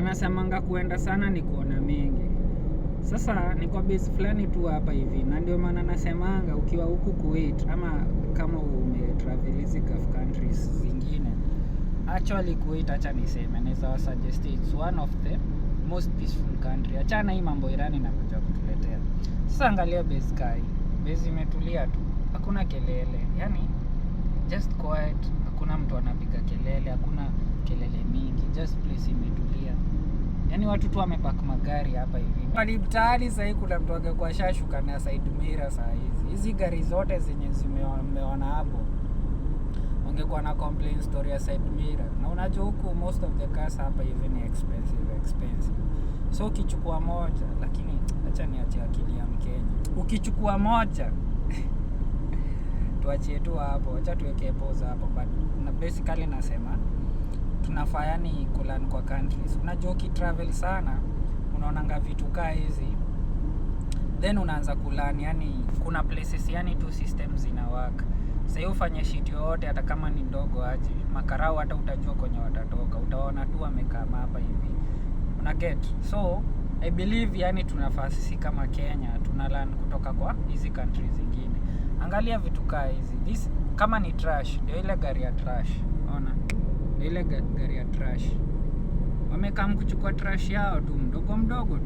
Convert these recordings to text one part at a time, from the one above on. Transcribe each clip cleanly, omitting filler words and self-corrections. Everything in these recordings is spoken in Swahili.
Wanasemanga kuenda sana ni kuona mengi. Sasa ni kwa base fulani tu hapa hivi, na ndio maana nasemanga ukiwa huku Kuwait ama kama umetravel hizi Gulf countries zingine, actually Kuwait, acha niseme, naweza wasuggest it's one of the most peaceful country. Achana hii mambo Irani inakuja kutuletea. Sasa angalia base kai, base imetulia tu, hakuna kelele, yani just quiet, hakuna mtu anapiga kelele, hakuna kelele mingi, just place imetulia. Yani watu tu wamepark magari hapa hivi. Hadi mtaani sasa hivi kuna mtu angekuwa shashuka na side mirror saa hizi. Hizi gari zote zenye zimeona hapo, wangekuwa na complain story ya side mirror. Na unajua huku most of the cars hapa hivi ni expensive. So ukichukua moja, lakini acha niachie akili ya Mkenya. Ukichukua moja tuachie tu hapo, acha tuweke pause hapo, but na basically nasema tunafaa yani kulan kwa countries. Unajua ukitravel sana unaonanga vitu kaa hizi, then unaanza kulan, yani kuna places yani tu systems zina work. Sasa ufanye shit yote hata kama ni ndogo aje, makarao hata utajua kwenye watatoka, utaona tu wamekaa hapa hivi, una get. So I believe yani tunafaa sisi kama Kenya tunalan kutoka kwa hizi countries zingine. Angalia vitu kaa hizi, this kama ni trash, ndio ile gari ya trash, ona ile gari ya trash, wamekaa kuchukua trash yao tu mdogo mdogo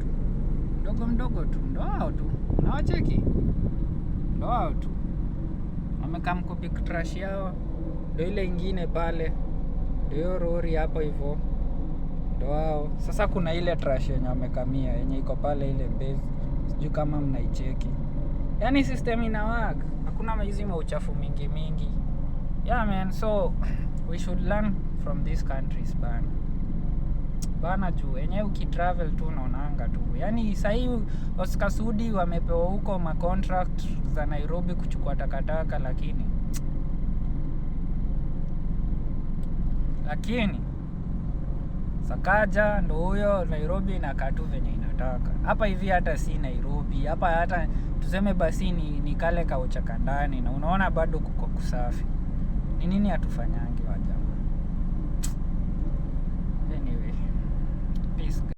tu, ndo hao tu, unawacheki, ndo hao tu wamekaa kupik trash yao, ndo ile ingine pale, ndio lori hapo hivyo, ndo hao. Sasa kuna ile trash yenye wamekamia yenye iko pale ile base, sijui kama mnaicheki, yani system ina work, hakuna hizi uchafu mingi. Yeah man, so we should learn from these countries bana juu yenyewe ukitravel tu unaonanga tu. Yani sahii Oscar Sudi wamepewa huko ma contract za Nairobi kuchukua takataka, lakini Sakaja ndo huyo, Nairobi inakaa tu venye inataka. Hapa hivi hata si Nairobi, hapa hata tuseme basi ni kale kauchaka ndani, na unaona bado kuko kusafi. Ni nini hatufanyangi wajamaa? Anyway, peace.